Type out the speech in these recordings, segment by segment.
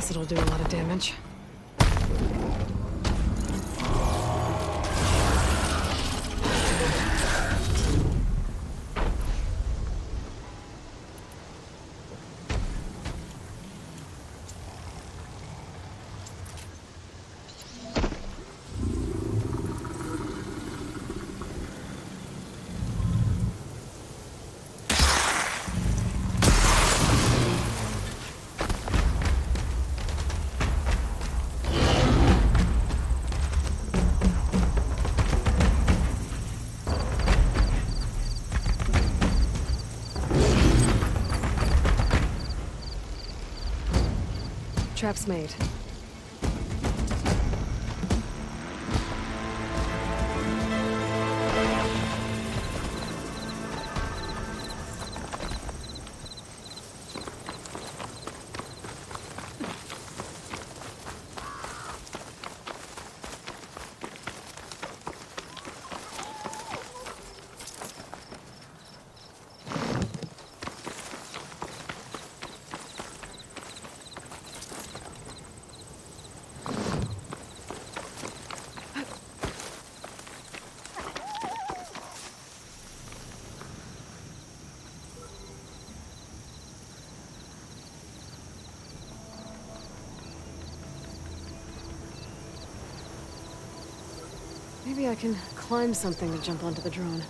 acid will do a lot of damage. Trap's made. Maybe I can climb something to jump onto the drone.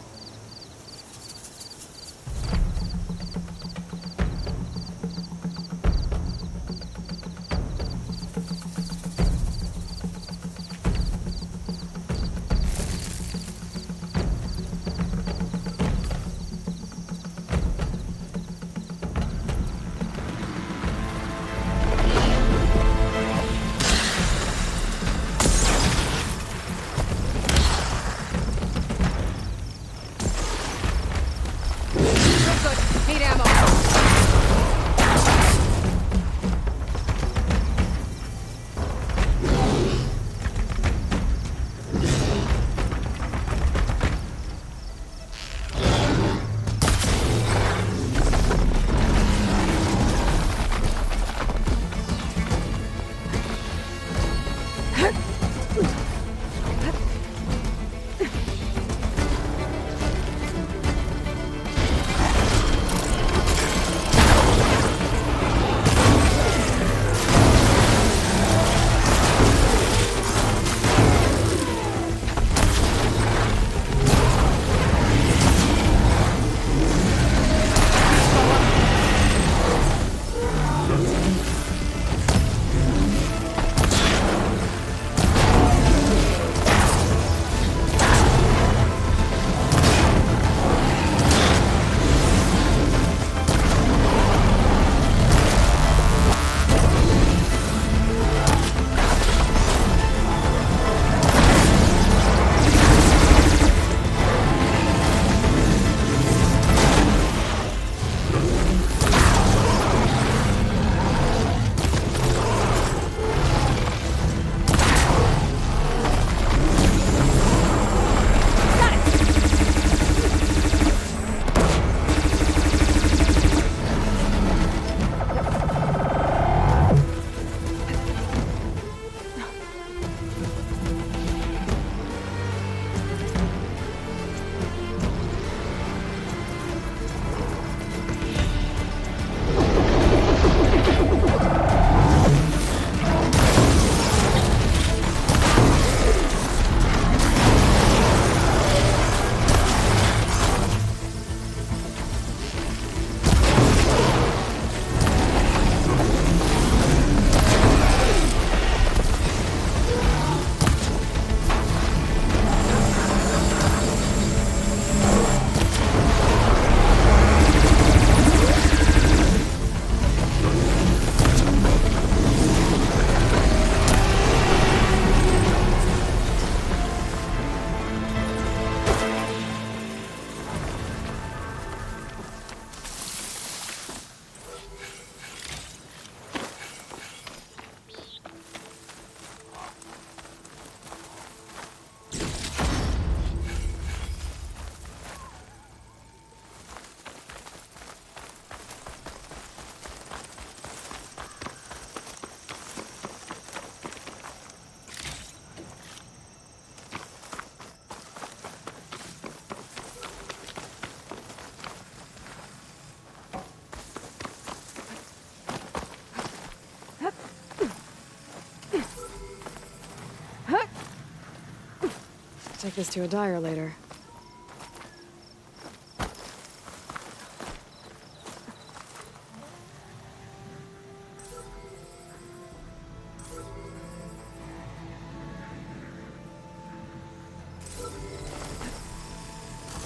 Take this to a dyer later.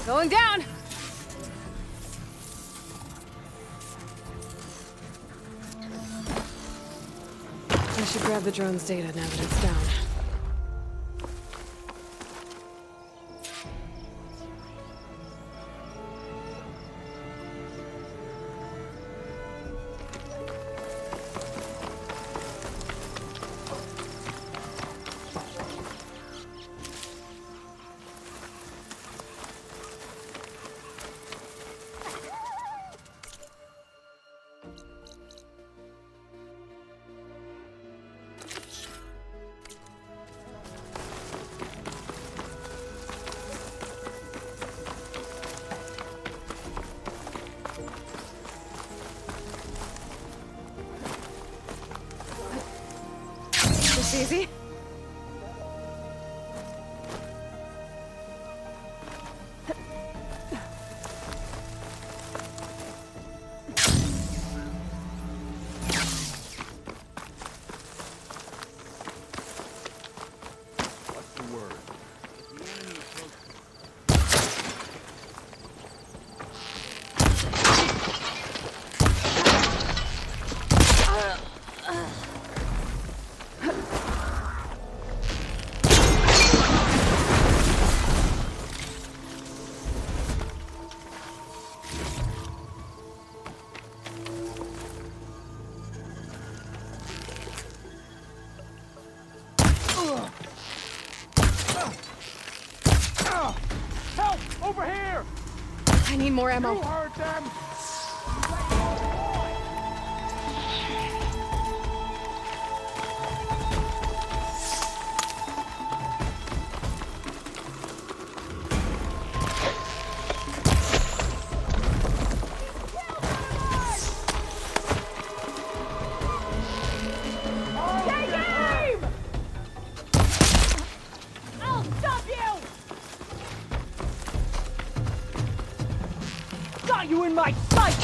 Going down! I should grab the drone's data now that it's down. Easy. What's the word? The enemy is close. Help! Over here! I need more ammo. You heard them! Got you in my sight!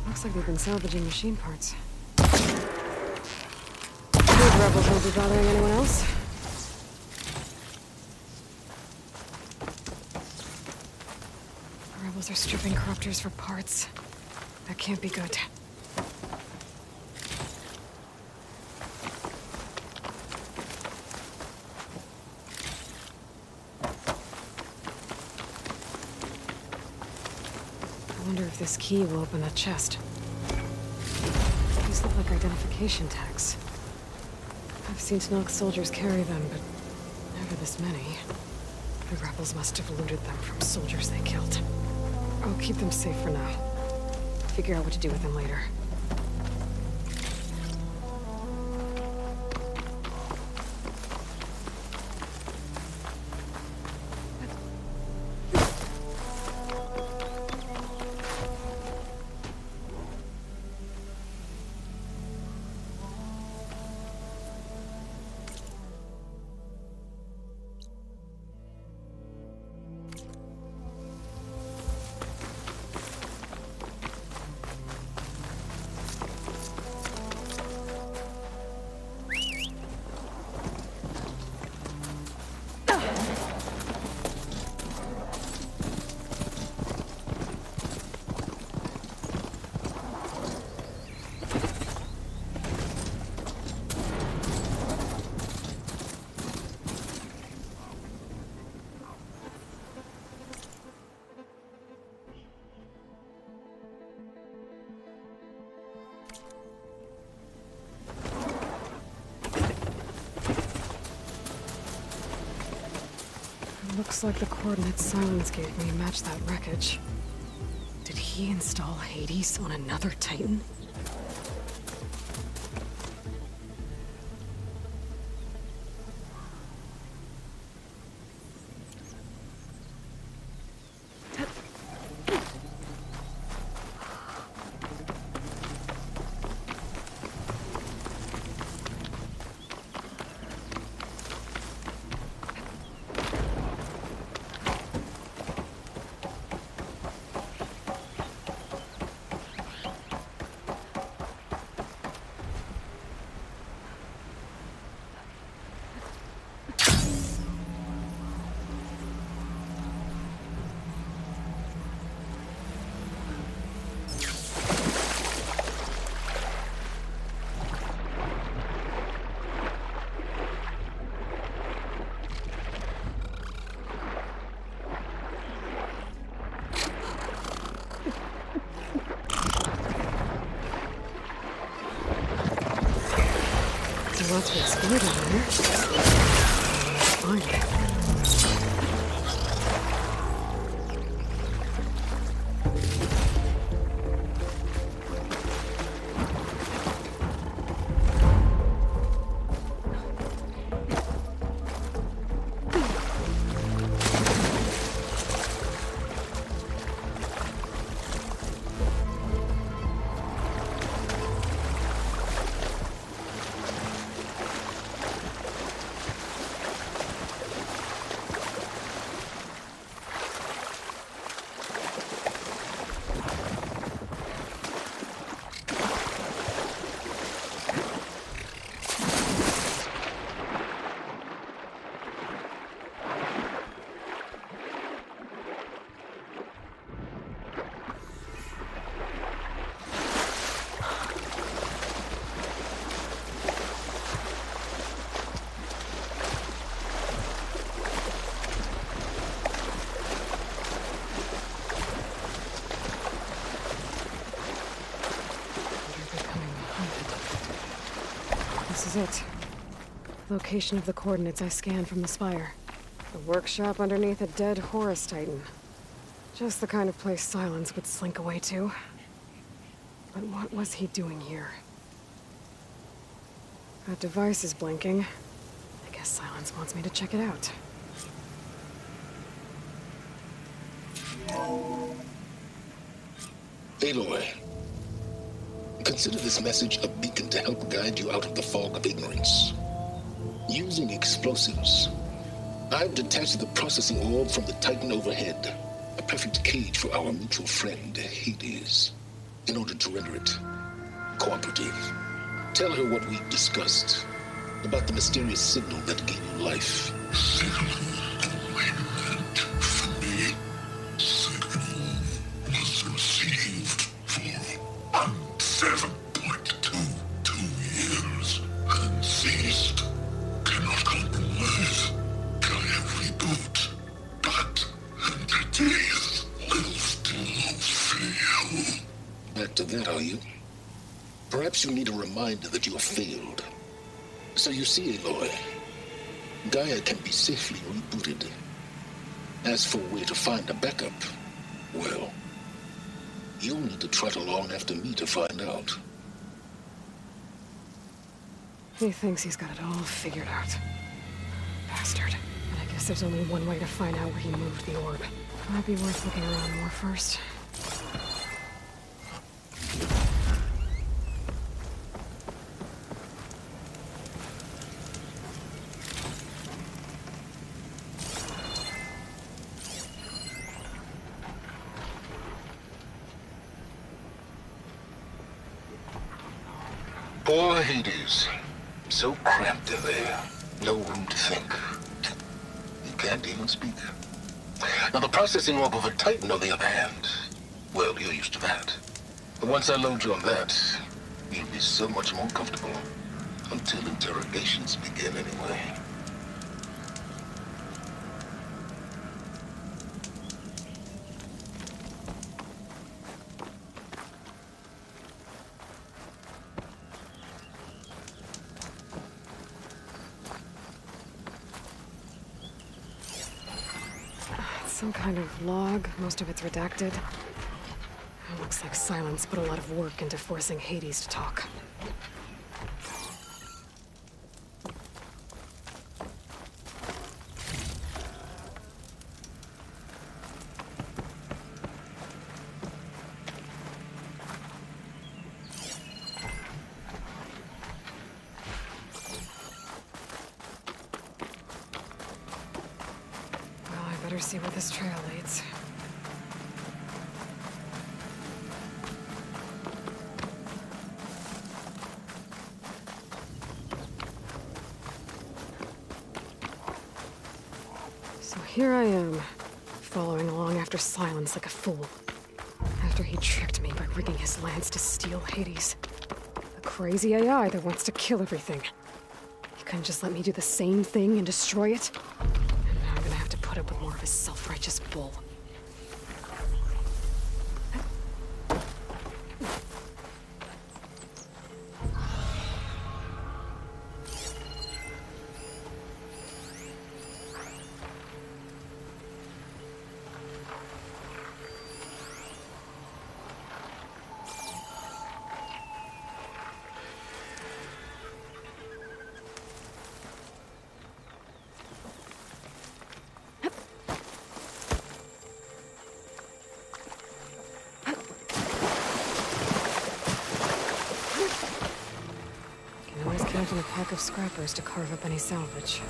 Looks like they've been salvaging machine parts. These rebels won't be bothering anyone else. The rebels are stripping corruptors for parts. That can't be good. I wonder if this key will open that chest. These look like identification tags. I've seen Snoke soldiers carry them, but never this many. The rebels must have looted them from soldiers they killed. I'll keep them safe for now. Figure out what to do with them later. Looks like the coordinates Silence gave me match that wreckage. Did he install Hades on another Titan? Lots of explored in there. Fine. This is it. Location of the coordinates I scanned from the spire. The workshop underneath a dead Horus Titan. Just the kind of place Silence would slink away to. But what was he doing here? That device is blinking. I guess Silence wants me to check it out. Aloy, consider this message a beacon to help guide you out of the fog of ignorance. Using explosives, I've detached the processing orb from the Titan overhead, a perfect cage for our mutual friend, Hades, in order to render it cooperative. Tell her what we discussed about the mysterious signal that gave you life. Signal only meant for me. Signal was received for 7.22 years and ceased. Cannot compromise. Can reboot. But entities will still fail. Back to that, are you? Perhaps you need a reminder that you have failed. So you see, Aloy, Gaia can be safely rebooted. As for where to find a backup, well, you'll need to trot along after me to find out. He thinks he's got it all figured out. Bastard. And I guess there's only one way to find out where he moved the orb. Might be worth looking around more first. Poor Hades. So cramped in there. No room to think. You can't even speak. Now the processing orb of a Titan, on the other hand, well, you're used to that. But once I load you on that, you'll be so much more comfortable. Until interrogations begin, anyway. Some kind of log, most of it's redacted. It looks like Silence put a lot of work into forcing Hades to talk. Well, I better see where this trail leads. So here I am, following along after Silence like a fool. After he tricked me by rigging his lance to steal Hades. A crazy AI that wants to kill everything. He couldn't just let me do the same thing and destroy it? And now I'm gonna have to put up with more of his self-righteous bull. Can always count on a pack of scrappers to carve up any salvage.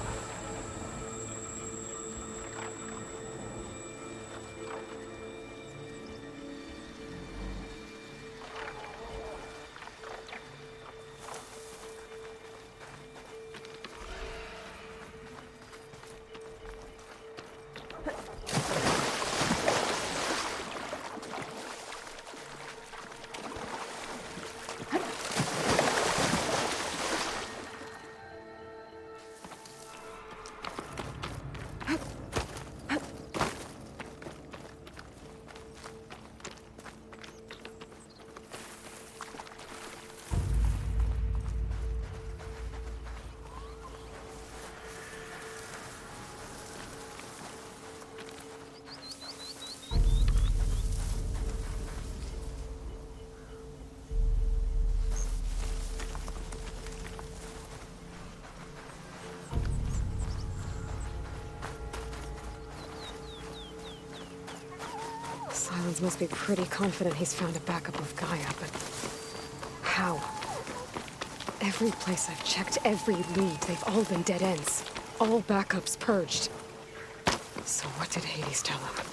Silence must be pretty confident he's found a backup of Gaia, but how? Every place I've checked, every lead, they've all been dead ends. All backups purged. So what did Hades tell him?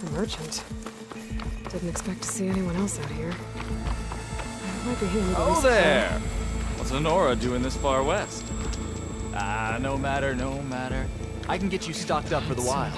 A merchant. Didn't expect to see anyone else out here. Might be hitting the Oh there! What's Honora doing this far west? Ah, no matter, no matter. I can get you stocked up for the wild.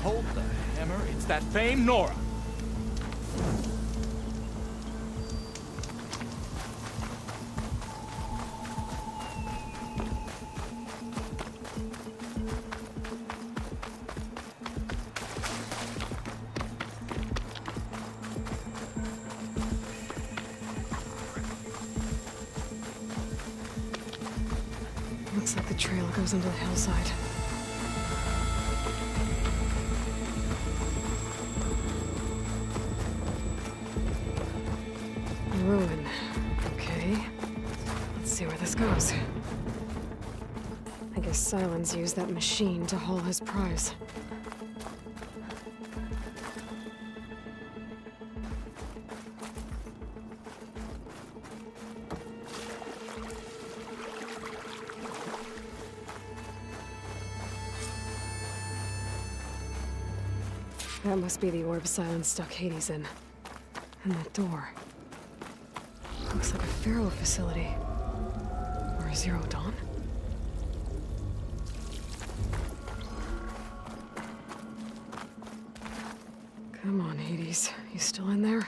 Hold the hammer. It's that famed Nora. Looks like the trail goes into the hillside. A ruin. Okay. Let's see where this goes. I guess Silence used that machine to haul his prize. That must be the orb Silence stuck Hades in. And that door. Looks like a Pharaoh facility. Or a Zero Dawn? Come on, Hades. You still in there?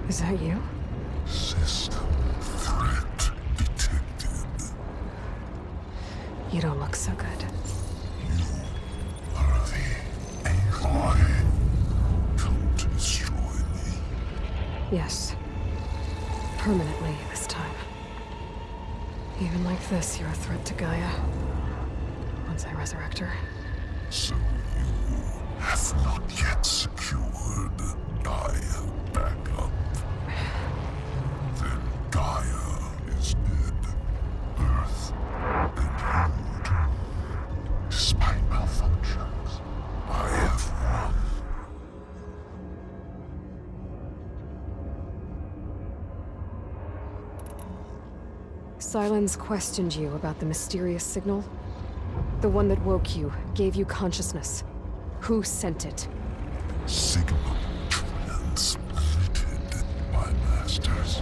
Is that you? System threat detected. You don't look so good. You are the AI come to destroy me. Yes. Permanently this time. Even like this, you're a threat to Gaia. Once I resurrect her. So you have not yet secured Gaia back up. Then Gaia is dead. Earth and you too. Despite malfunctions, I have won. Silence questioned you about the mysterious signal. The one that woke you, gave you consciousness. Who sent it? Signal transmitted by masters.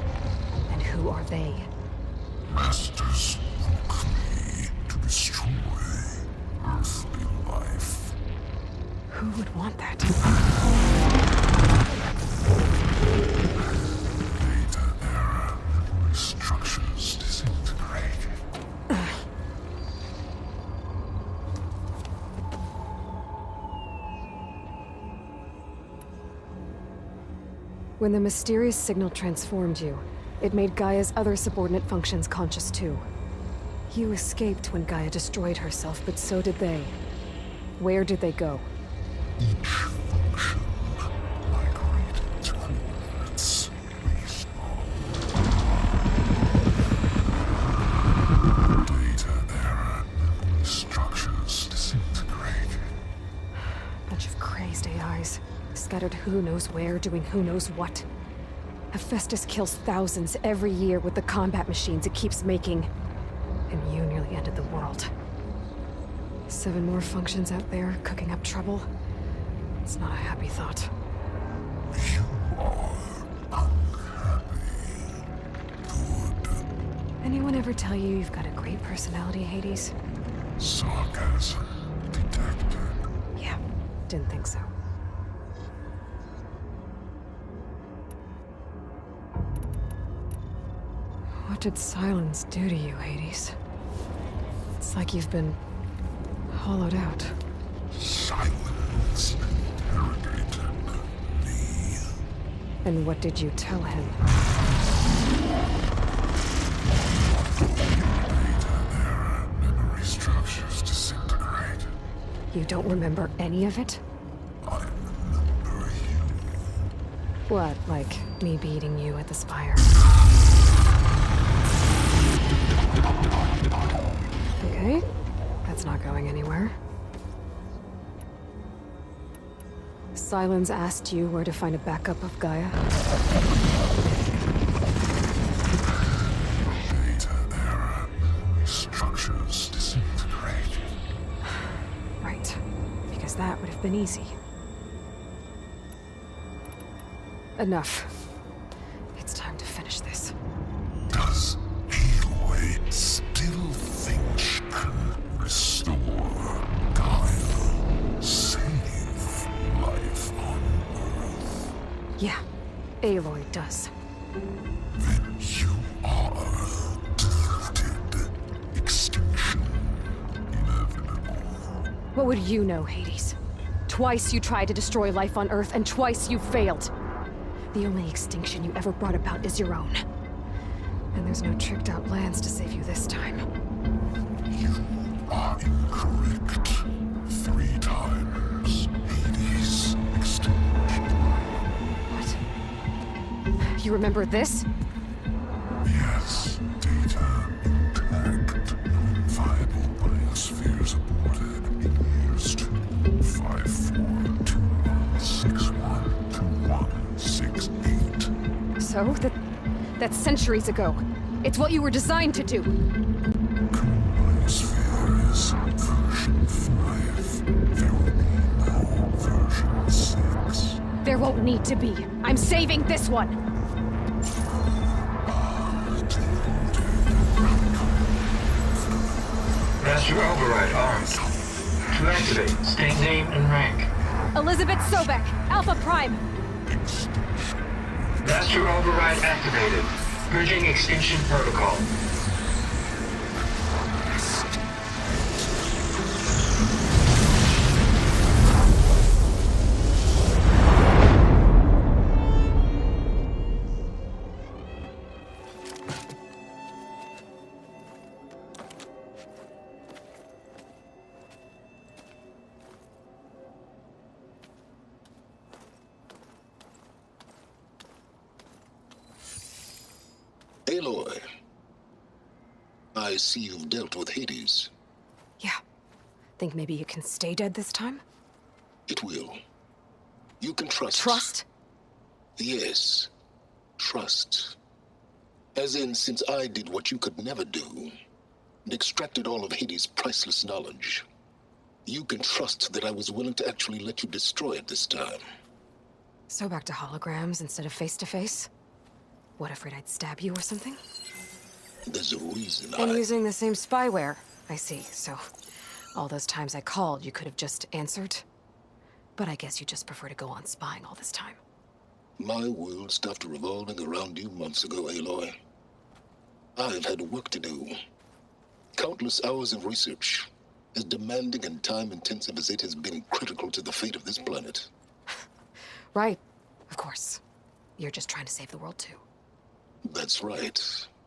And who are they? Masters woke me to destroy earthly life. Who would want that? Data error, memory structures disintegrated. When the mysterious signal transformed you, it made Gaia's other subordinate functions conscious too. You escaped when Gaia destroyed herself, but so did they. Where did they go? Each function migrated towards respawn. Data error, memory structures disintegrated. Bunch of crazed AIs, scattered who knows where, doing who knows what. Hephaestus kills thousands every year with the combat machines it keeps making. And you nearly ended the world. 7 more functions out there, cooking up trouble. It's not a happy thought. You are unhappy. Good. Anyone ever tell you you've got a great personality, Hades? Sarcasm detected. Yeah, didn't think so. What did Silence do to you, Hades? It's like you've been hollowed out. Silence interrogated me. And what did you tell him? Data error, memory structures disintegrated. You don't remember any of it? I remember you. What, like me beating you at the spire? Silence asked you where to find a backup of Gaia? Data error. Structures disintegrated. Right. Because that would have been easy. Enough. It's time to finish this. Does Aloy still think she can restore Gaia? Save life on Earth? Yeah, Aloy does. Then you are deluded. Extinction inevitable. What would you know, Hades? Twice you tried to destroy life on Earth, and twice you failed. The only extinction you ever brought about is your own. And there's no tricked-out plans to save you this time. You are incorrect. 3 times. Hades extinct. What? You remember this? Yes, data intact. Non-viable biospheres aborted in years 25421612168. So? That's centuries ago. It's what you were designed to do. Biosphere is version 5. There will be no version 6. There won't need to be. I'm saving this one! Master override armed. To activate, state name and rank. Elizabeth Sobek, Alpha Prime! Master override activated. Purging extinction protocol. Aloy, I see you've dealt with Hades. Yeah. Think maybe you can stay dead this time? It will. You can trust. Trust? Yes. Trust. As in, since I did what you could never do, and extracted all of Hades' priceless knowledge, you can trust that I was willing to actually let you destroy it this time. So back to holograms instead of face-to-face? What, afraid I'd stab you or something? There's a reason And using the same spyware, I see. So, all those times I called, you could have just answered? But I guess you just prefer to go on spying all this time. My world stopped revolving around you months ago, Aloy. I've had work to do. Countless hours of research, as demanding and time-intensive as it has been critical to the fate of this planet. Right. Of course. You're just trying to save the world, too. That's right.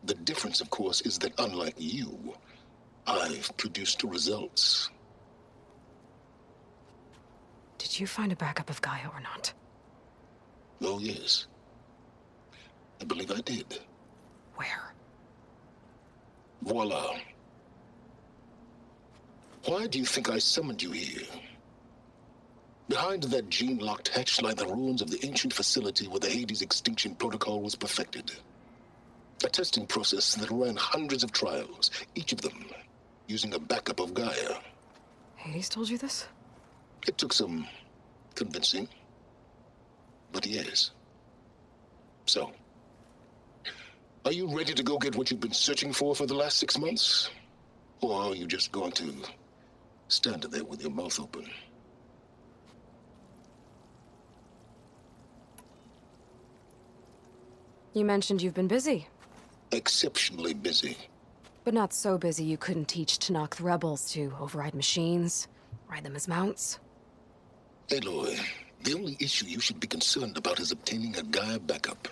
The difference, of course, is that unlike you, I've produced results. Did you find a backup of Gaia or not? Oh, yes. I believe I did. Where? Voila. Why do you think I summoned you here? Behind that gene-locked hatch lie the ruins of the ancient facility where the Hades extinction protocol was perfected. A testing process that ran hundreds of trials, each of them using a backup of Gaia. Hades told you this? It took some convincing, but yes. So, are you ready to go get what you've been searching for the last 6 months? Or are you just going to stand there with your mouth open? You mentioned you've been busy. Exceptionally busy. But not so busy you couldn't teach Tanakh the rebels to override machines, ride them as mounts. Aloy, the only issue you should be concerned about is obtaining a Gaia backup.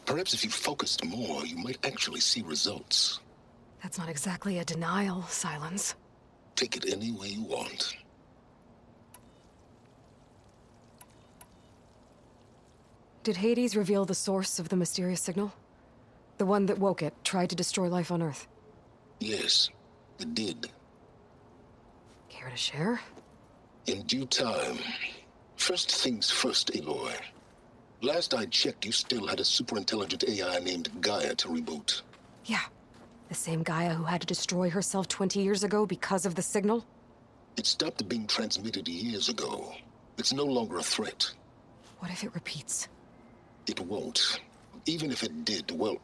Perhaps if you focused more, you might actually see results. That's not exactly a denial, Silence. Take it any way you want. Did Hades reveal the source of the mysterious signal? The one that woke it, tried to destroy life on Earth? Yes, it did. Care to share? In due time, First things first, Aloy. Last I checked, you still had a super-intelligent AI named Gaia to reboot. Yeah. The same Gaia who had to destroy herself 20 years ago because of the signal? It stopped being transmitted years ago. It's no longer a threat. What if it repeats? It won't. Even if it did, well...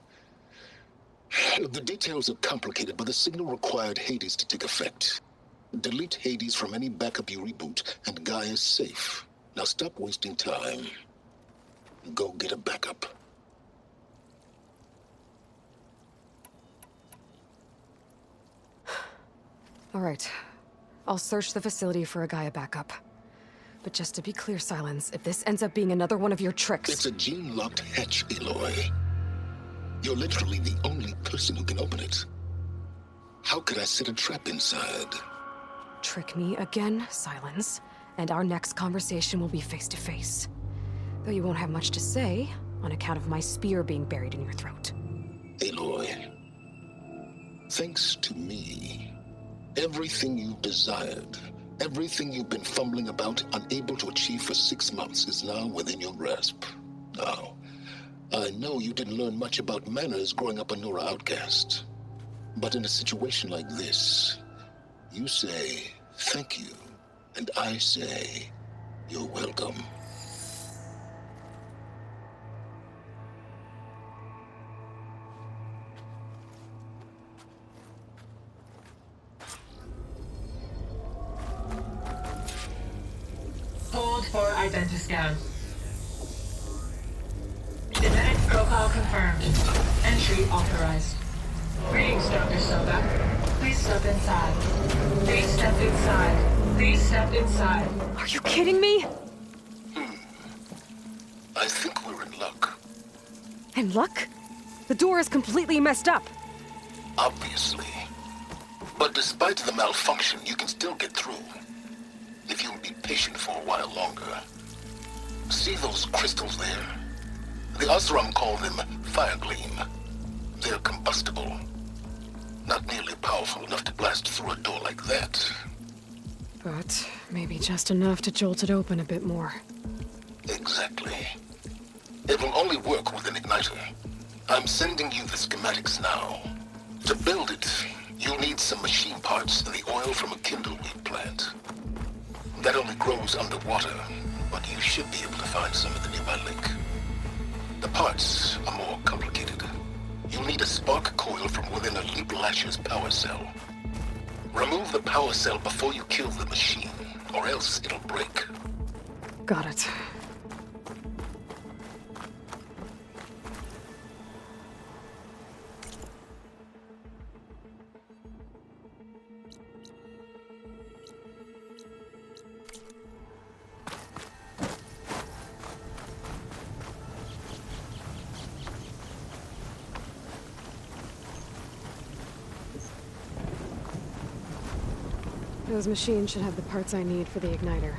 The details are complicated, but the signal required Hades to take effect. Delete Hades from any backup you reboot, and Gaia's safe. Now stop wasting time. Go get a backup. All right. I'll search the facility for a Gaia backup. But just to be clear, Silence, if this ends up being another one of your tricks... It's a gene-locked hatch, Aloy. You're literally the only person who can open it. How could I set a trap inside? Trick me again, Silence, and our next conversation will be face-to-face. Though you won't have much to say, on account of my spear being buried in your throat. Aloy, thanks to me, everything you've desired, everything you've been fumbling about, unable to achieve for 6 months, is now within your grasp. Now, I know you didn't learn much about manners growing up a Nora outcast. But in a situation like this, you say, thank you, and I say, you're welcome. Hold for identiscan. Genetic profile confirmed. Entry authorized. Greetings, Dr. Soga. Please step inside. Please step inside. Please step inside. Are you kidding me? I think we're in luck. And luck? The door is completely messed up. Obviously. But despite the malfunction, you can still get through. If you'll be patient for a while longer. See those crystals there? The Osram call them fire gleam. They're combustible. Not nearly powerful enough to blast through a door like that. But maybe just enough to jolt it open a bit more. Exactly. It will only work with an igniter. I'm sending you the schematics now. To build it, you'll need some machine parts and the oil from a kindleweed plant. That only grows underwater, but you should be able to find some at the nearby lake. The parts are more complicated. You'll need a spark coil from within a Leap Lasher's power cell. Remove the power cell before you kill the machine, or else it'll break. Got it. Those machines should have the parts I need for the igniter.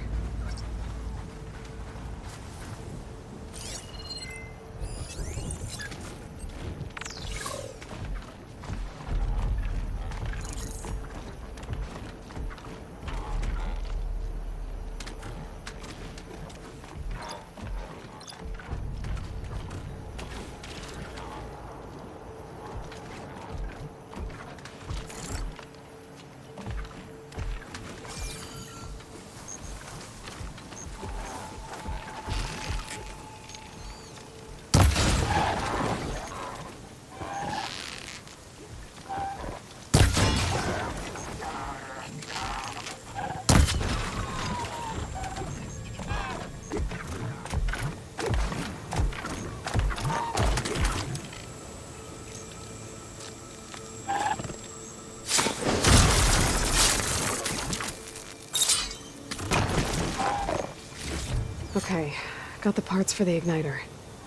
Okay, got the parts for the igniter.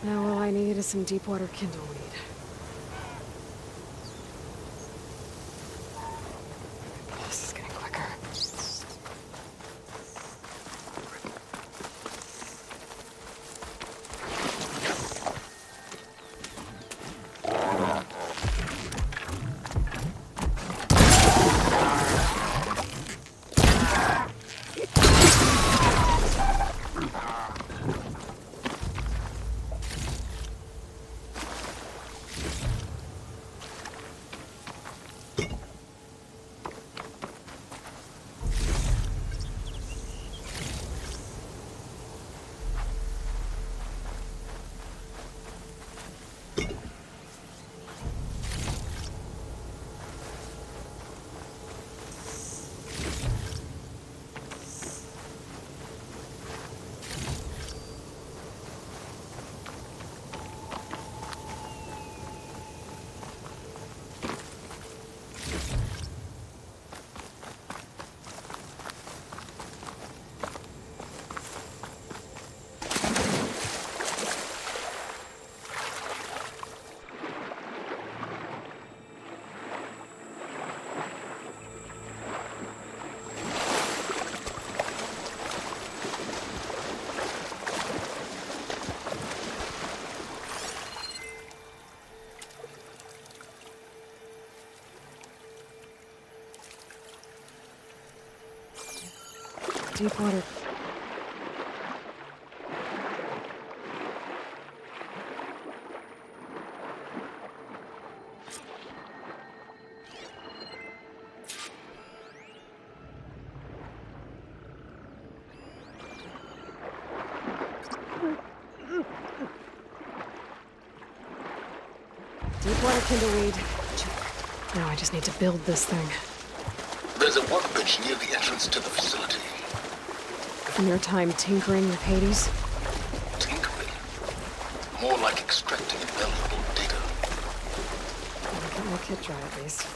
Now all I need is some deep water kindleweed. My pulse is getting quicker. Deep water. Deepwater kindleweed. Check. Now I just need to build this thing. There's a workbench near the entrance to the facility. From your time tinkering with Hades? Tinkering. More like extracting valuable data. I'll get my kit dry at least.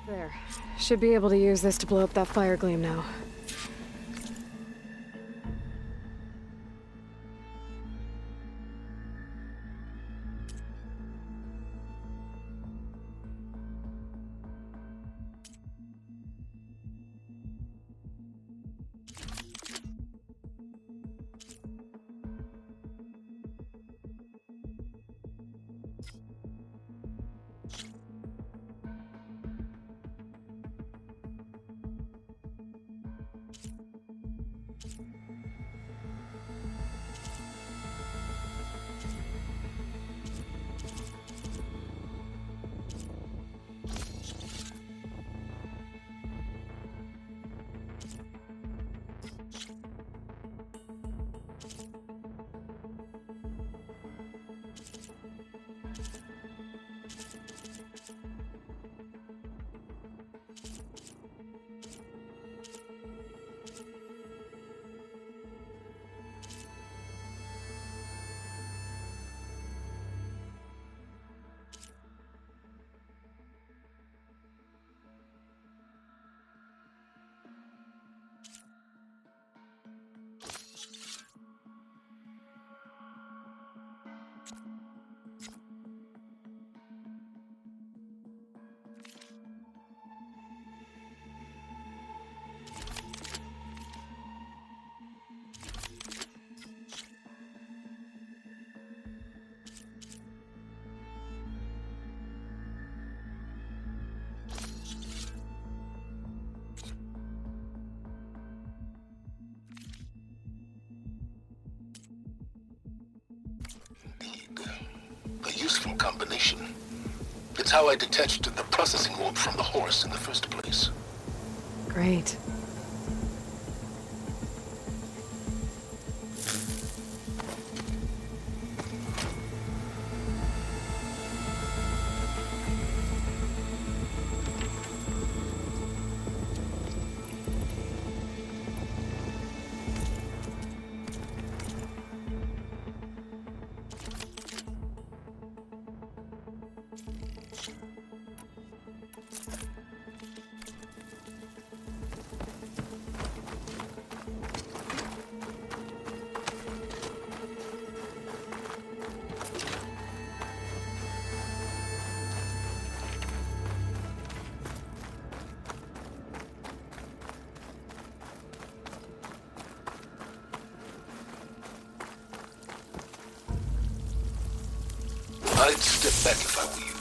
There. Should be able to use this to blow up that fire gleam now. combination. It's how I detached the processing orb from the horse in the first place. Great. I'd step back if I were you.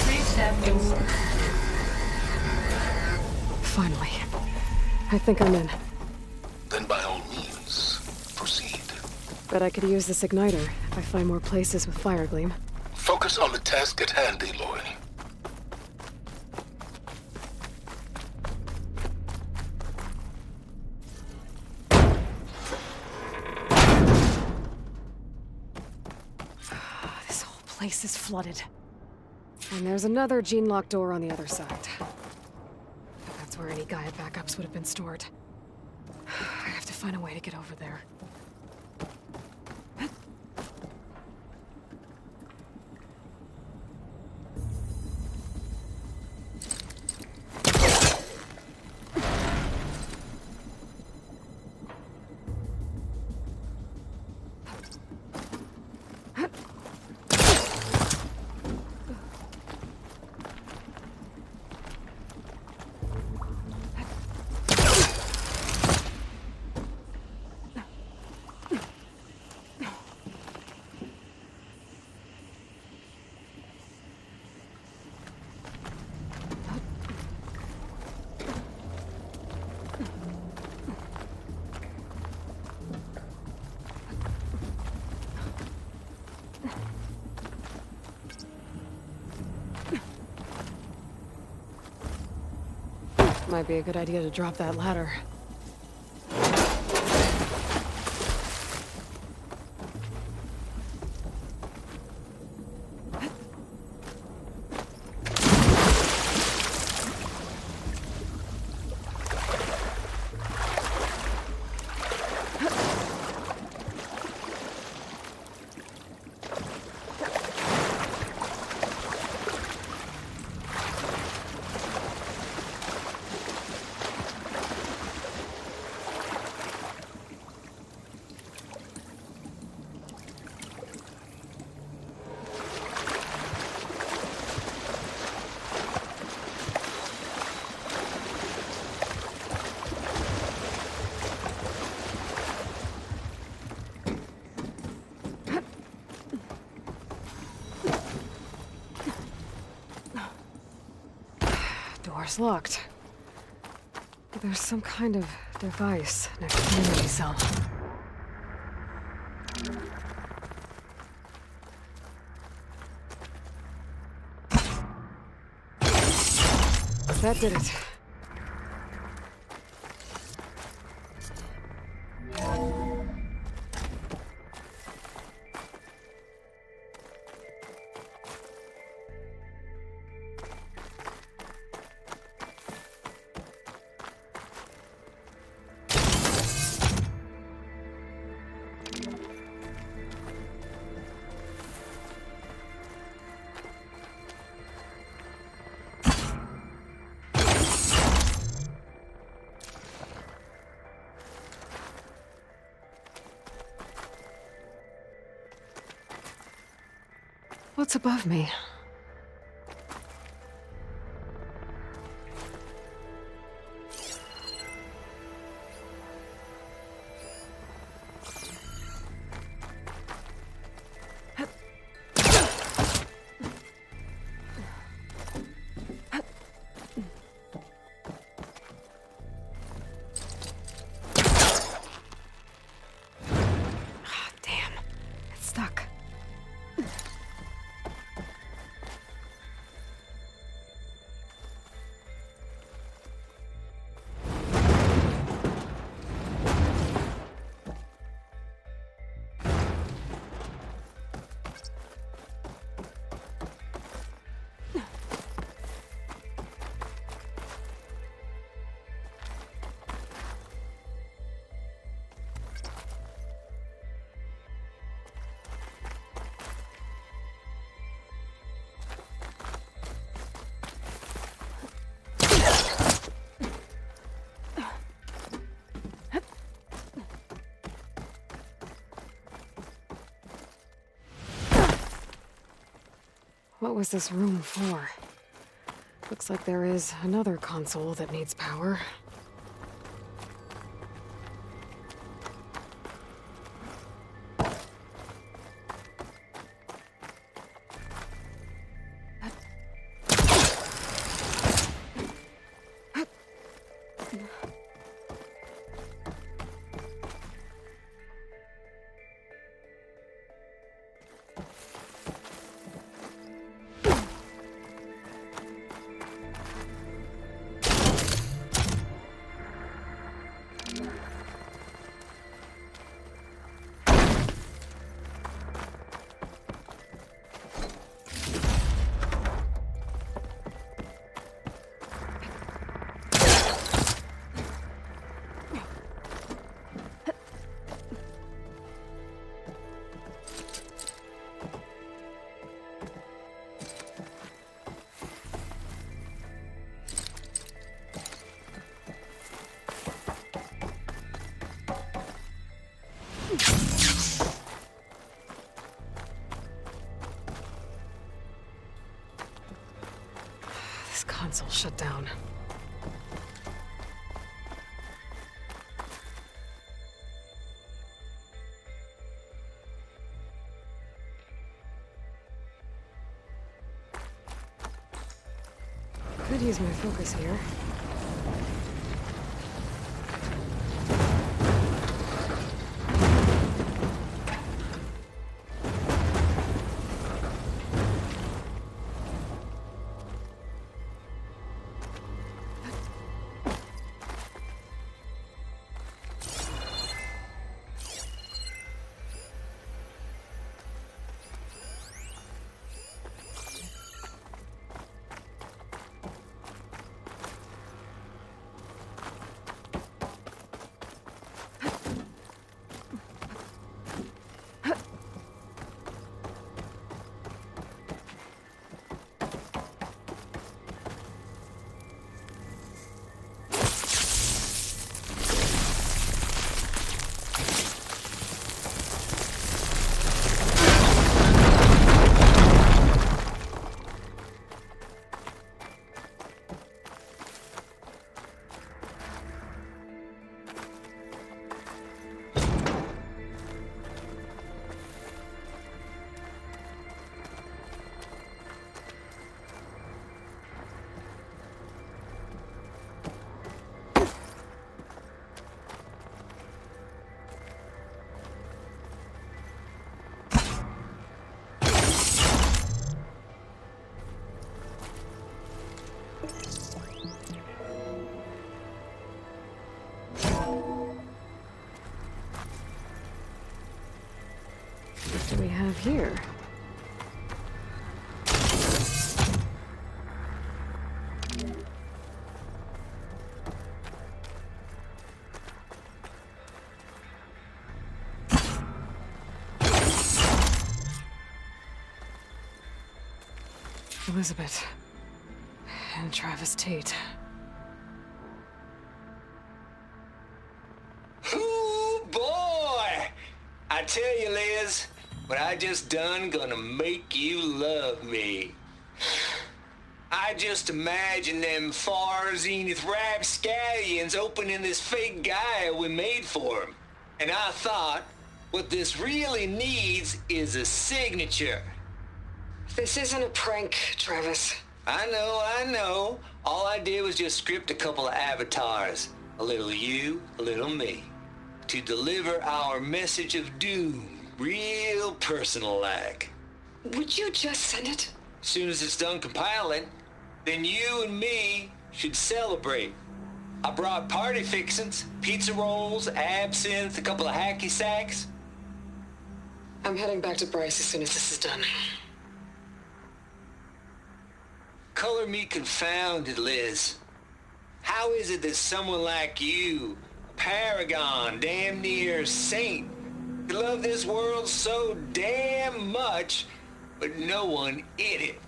Please step inside. Finally. I think I'm in. Then by all means, proceed. Bet I could use this igniter if I find more places with fire gleam. Focus on the task at hand, Aloy. This whole place is flooded. And there's another gene-locked door on the other side. That's where any Gaia backups would have been stored. I have to find a way to get over there. Might be a good idea to drop that ladder. Door's locked. There's some kind of device next to the energy cell. That did it. What's above me? stuck. What was this room for? Looks like there is another console that needs power. This console shut down. Could use my focus here. What do we have here? Elizabeth and Travis Tate. Ooh, boy! I tell you, Liz, what I just done gonna make you love me. I just imagine them far zenith rapscallions opening this fake guy we made for him. And I thought, what this really needs is a signature. This isn't a prank, Travis. I know. All I did was just script a couple of avatars. A little you, a little me. To deliver our message of doom real personal-like. Would you just send it? Soon as it's done compiling, then you and me should celebrate. I brought party fixings, pizza rolls, absinthe, a couple of hacky sacks. I'm heading back to Bryce as soon as this is done. Color me confounded, Liz. How is it that someone like you, a paragon, damn near saint, could love this world so damn much, but no one in it?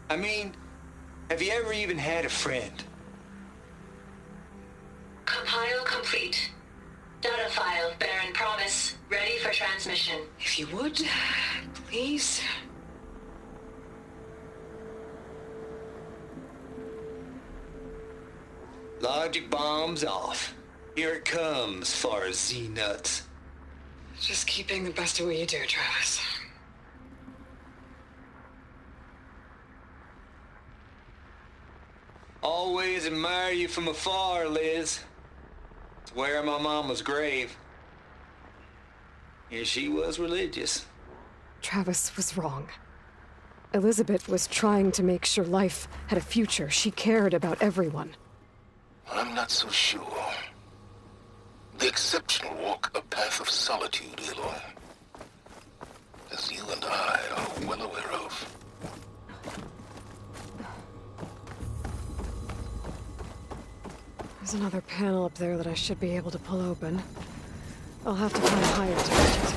I mean, have you ever even had a friend? Compile complete. Data file, Baron Promise, ready for transmission. If you would, please. Logic bomb's off. Here it comes, far as Z-nuts. Just keep being the best at what you do, Travis. Always admire you from afar, Liz. It's where my mama's grave. And she was religious. Travis was wrong. Elizabeth was trying to make sure life had a future. She cared about everyone. I'm not so sure. The exceptional walk a path of solitude, Aloy. As you and I are well aware of. There's another panel up there that I should be able to pull open. I'll have to climb higher to reach it.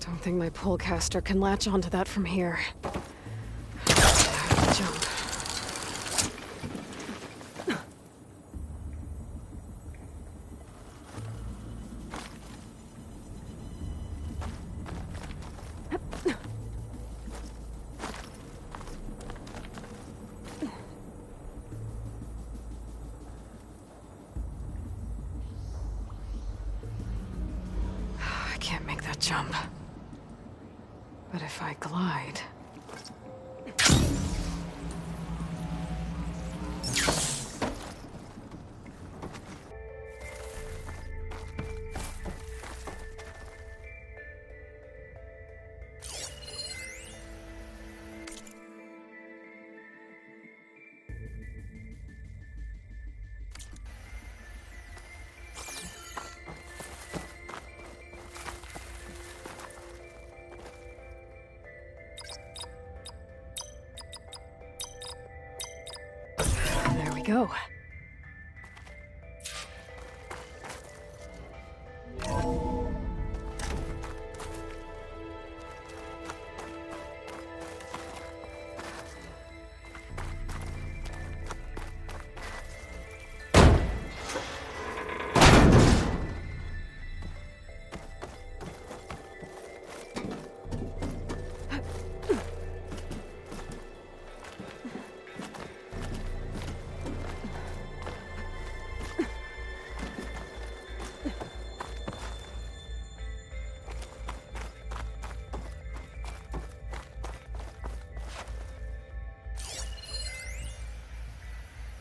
I think my pullcaster can latch onto that from here. Jump. I can't make that jump. But if I glide... There we go.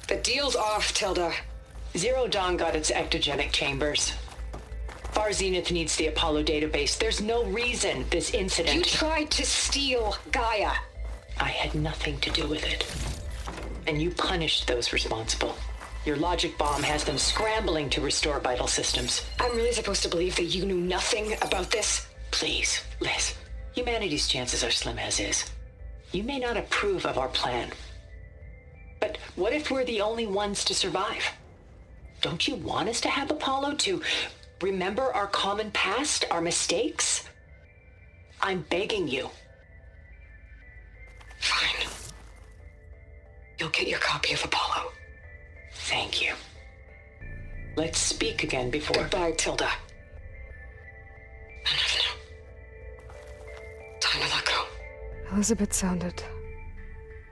The deal's off, Tilda. Zero Dawn got its ectogenic chambers. Far Zenith needs the Apollo database. There's no reason this incident... You tried to steal Gaia. I had nothing to do with it. And you punished those responsible. Your logic bomb has them scrambling to restore vital systems. I'm really supposed to believe that you knew nothing about this? Please, Liz. Humanity's chances are slim as is. You may not approve of our plan. But what if we're the only ones to survive? Don't you want us to have Apollo to remember our common past, our mistakes? I'm begging you. Fine. You'll get your copy of Apollo. Thank you. Let's speak again before... Goodbye, Tilda. No. Elizabeth sounded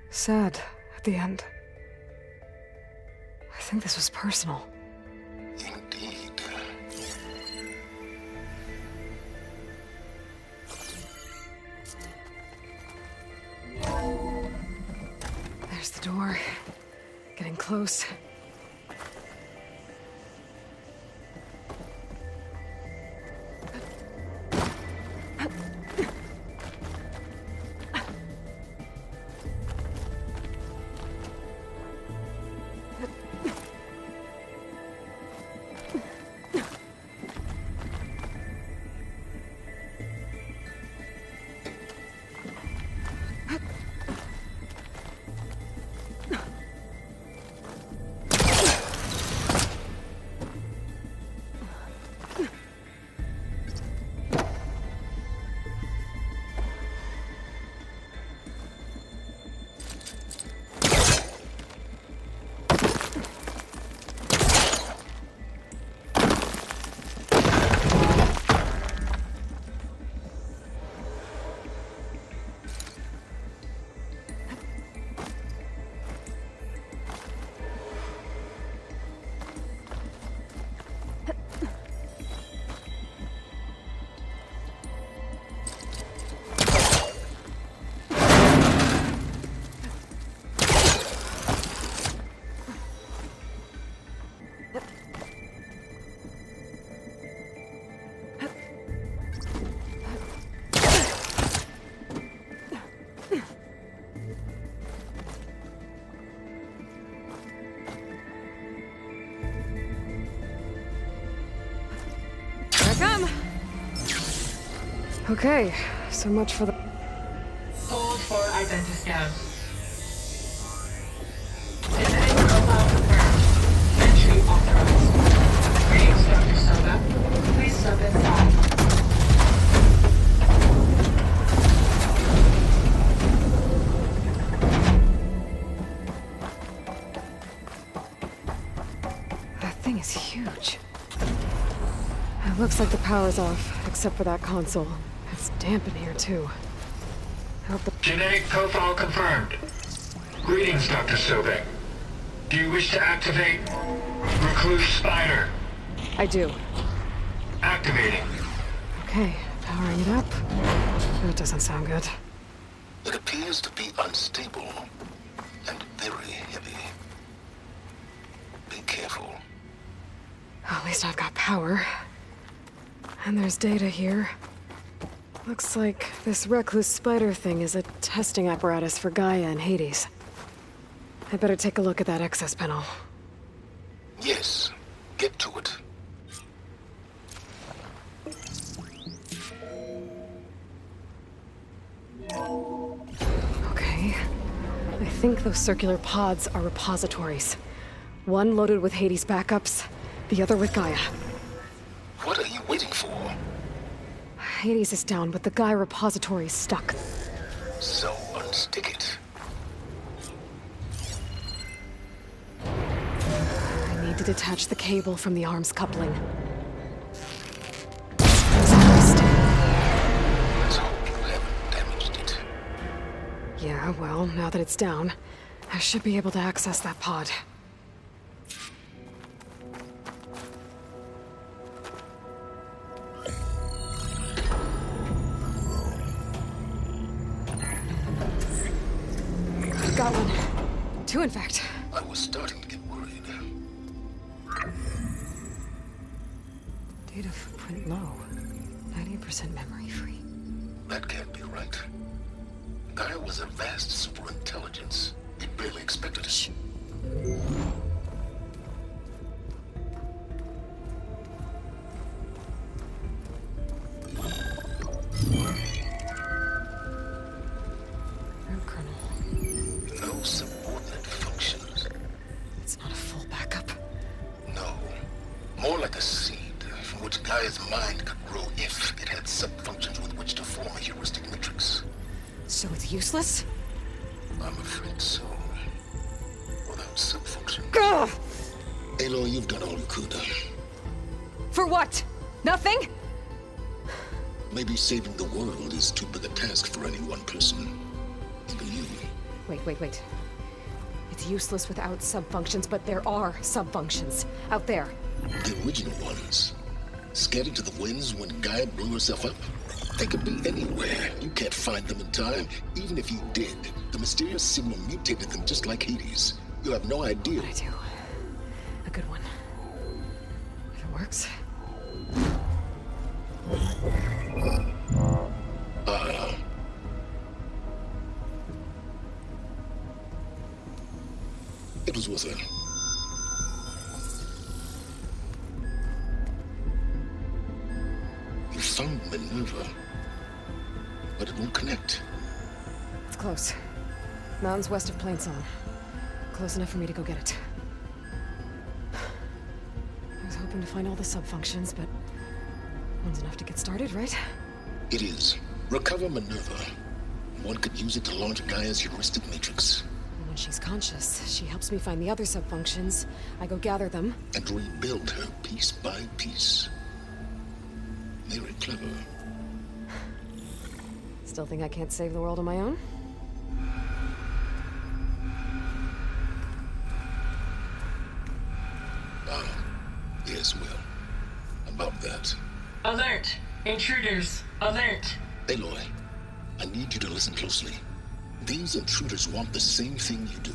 sad at the end. I think this was personal. Indeed. There's the door. Getting close. Okay, so much for the... Hold for identiscan. Identity profile confirmed. Entry authorized. Greetings, Dr. Soda. Please step inside. That thing is huge. It looks like the power's off, except for that console. It's damp in here, too. I hope the... Genetic profile confirmed. Greetings, Dr. Sobek. Do you wish to activate Recluse Spider? I do. Activating. Okay, powering it up. That doesn't sound good. It appears to be unstable and very heavy. Be careful. At least I've got power. And there's data here. Looks like this Recluse Spider thing is a testing apparatus for Gaia and Hades. I'd better take a look at that access panel. Yes, get to it. Okay. I think those circular pods are repositories. One loaded with Hades backups, the other with Gaia. What are you waiting for? Hades is down, but the Gaia repository is stuck. So unstick it. I need to detach the cable from the arms coupling. Let's hope you haven't damaged it. Yeah, well, now that it's down, I should be able to access that pod. Got one. Two, in fact. I was starting to get worried. Data footprint low. 90% memory free. That can't be right. Gaia was a vast superintelligence. It barely expected it. Shh. Root kernel. No subordinate functions. It's not a full backup. No. More like a seed from which Gaia's mind could grow if it had sub-functions with which to form a heuristic matrix. So it's useless? I'm afraid so. Without sub-functions. Ugh! Aloy, you've done all you could. For what? Nothing? Maybe saving the world is too big a task for any one person. Even you. Wait. It's useless without sub-functions, but there are sub-functions out there. The original ones. Scattered to the winds when Gaia blew herself up? They could be anywhere. You can't find them in time. Even if you did, the mysterious signal mutated them just like Hades. You have no idea. I do. A good one. If it works. It was worth it. You found Minerva, but it won't connect. It's close. Mountains west of Plainsong. Close enough for me to go get it. I was hoping to find all the sub-functions, but one's enough to get started, right? It is. Recover Minerva. One could use it to launch Gaia's heuristic matrix. And when she's conscious, she helps me find the other sub-functions. I go gather them. And rebuild her piece by piece. Very clever. Still think I can't save the world on my own? Yes, well. About that. Alert! Intruders! Alert! Aloy, I need you to listen closely. These intruders want the same thing you do.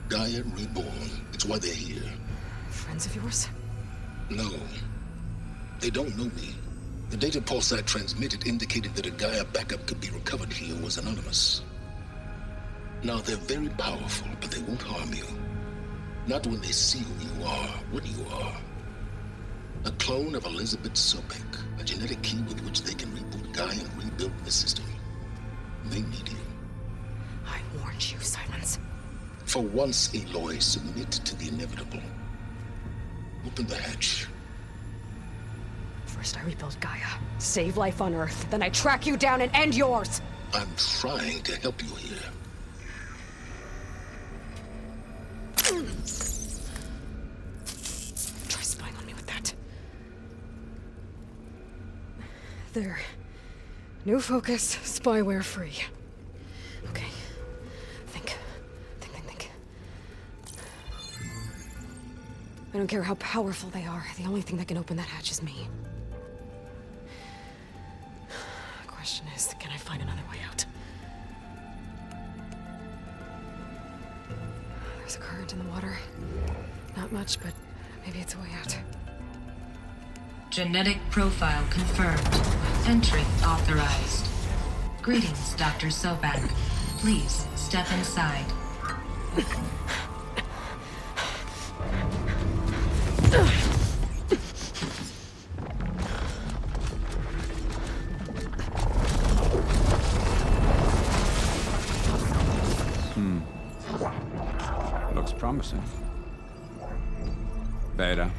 Gaia reborn. It's why they're here. Friends of yours? No. They don't know me. The data pulse I transmitted indicated that a Gaia backup could be recovered here was anonymous. Now, they're very powerful, but they won't harm you. Not when they see who you are, what you are. A clone of Elizabeth Sobek, a genetic key with which they can reboot Gaia and rebuild the system. They need you. I warned you, Silence. For once, Aloy, submit to the inevitable. Open the hatch. First I rebuild Gaia, save life on Earth, then I track you down and end yours! I'm trying to help you here. Try spying on me with that. There. New focus, spyware free. Okay. Think. I don't care how powerful they are. The only thing that can open that hatch is me. The question is, can I find another way out? There's a current in the water. Not much, but maybe it's a way out. Genetic profile confirmed. Entry authorized. Greetings, Dr. Sobak. Please step inside. Looks promising. Beta.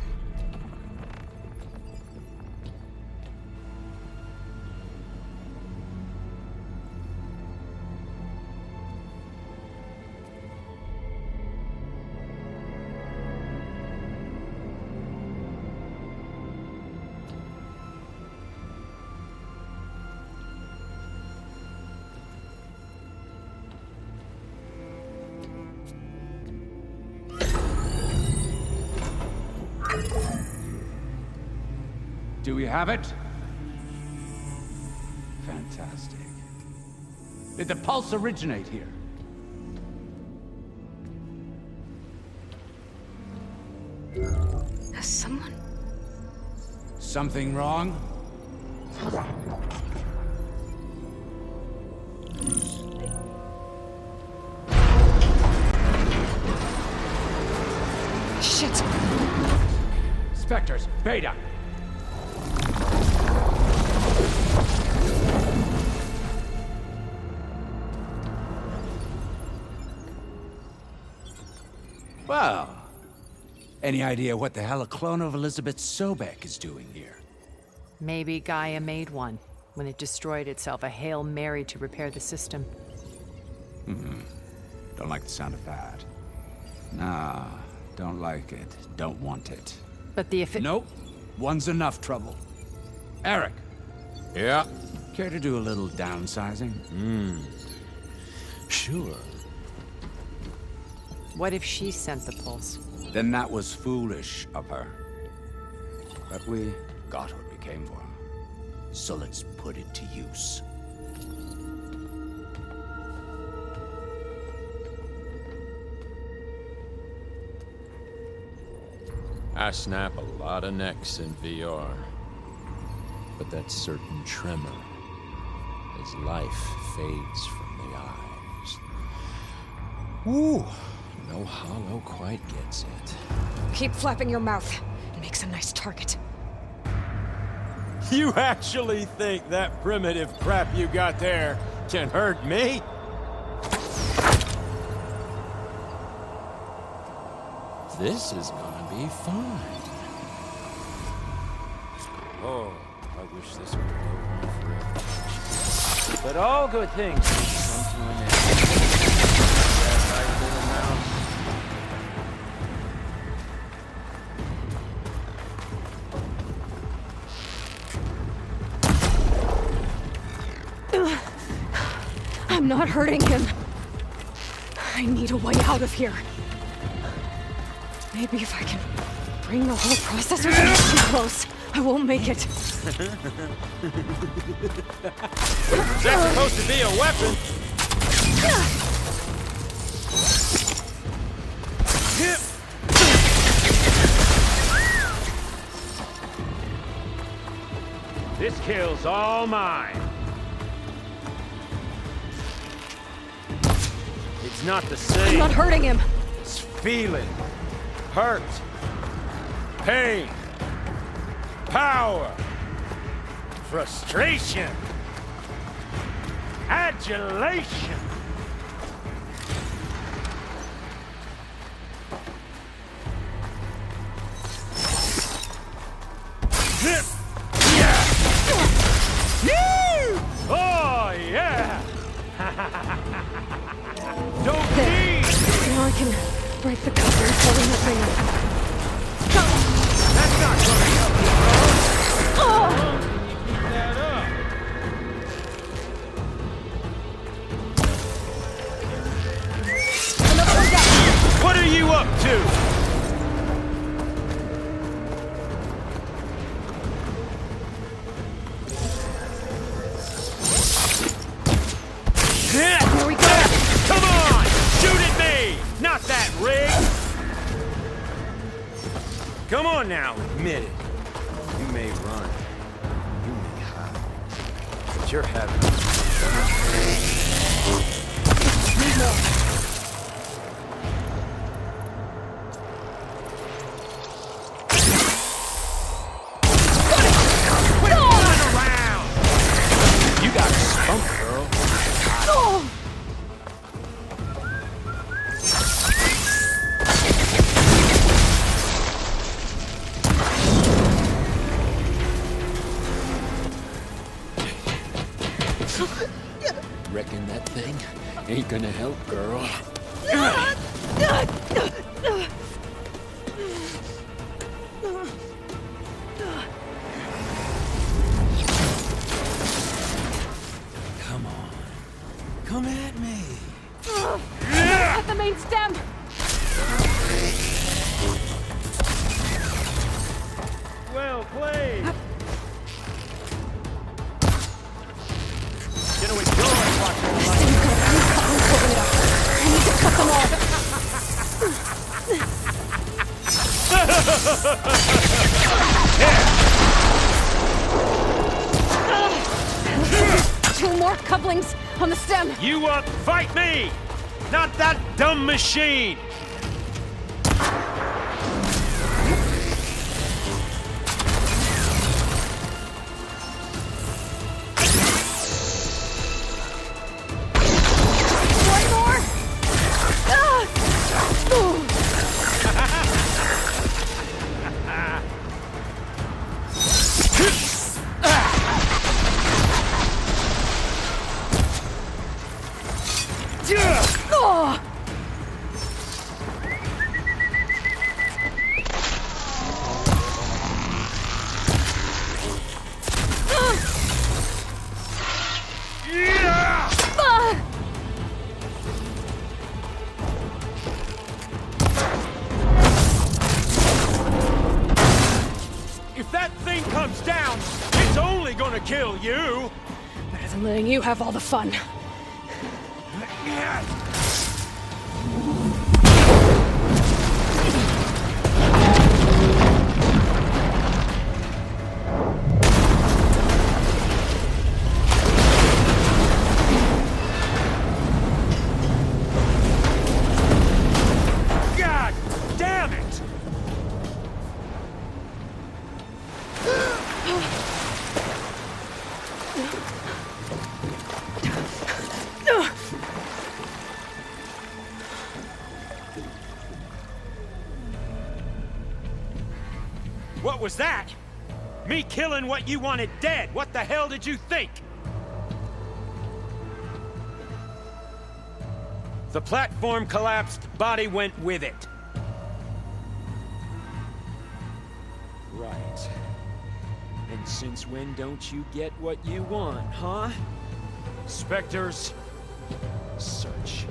Do we have it? Fantastic. Did the pulse originate here? Has someone... Something wrong? Shit! Spectres, Beta! Well, any idea what the hell a clone of Elizabeth Sobek is doing here? Maybe Gaia made one when it destroyed itself, a Hail Mary to repair the system. Don't like the sound of that. Nah, don't like it. Don't want it. But the Nope. One's enough trouble. Eric. Yeah? Care to do a little downsizing? Sure. What if she sent the pulse? Then that was foolish of her. But we got what we came for. So let's put it to use. I snap a lot of necks in VR. But that certain tremor as life fades from the eyes. Ooh, no hollow quite gets it. Keep flapping your mouth. It makes a nice target. You actually think that primitive crap you got there can hurt me? This is gonna be fun. Oh, I wish this would go on forever. But all good things come to an end. That right, little mouse? I'm not hurting him. I need a way out of here. Maybe if I can bring the whole processor too close, I won't make it. That's supposed to be a weapon. This kill's all mine. It's not the same. I'm not hurting him. It's feeling. Hurt. Pain. Power. Frustration. Adulation. Oh, yeah! Don't need! Now I can break the cover holding the thing up. That's not gonna help you, bro! Oh! How long can you keep that up? Another one down! What are you up to? There we go! Come on! Shoot at me! Not that rig! Come on now, admit it. You may run. You may hide. But you're having... Quit fooling around! You got spunk, girl. Oh! Reckon that thing ain't gonna help, girl. Come on. Come at me. At the main stem! Well played. Gonna enjoy watching This thing's got a few buttons holding it up. I need to cut them off. Two more couplings on the stem. You fight me, not that dumb machine. One more. Ooh. Oh. kill you! Better than letting you have all the fun. God damn it! What was that? Me killing what you wanted dead. What the hell did you think? The platform collapsed, body went with it. Right. And since when don't you get what you want, huh? Spectres, search.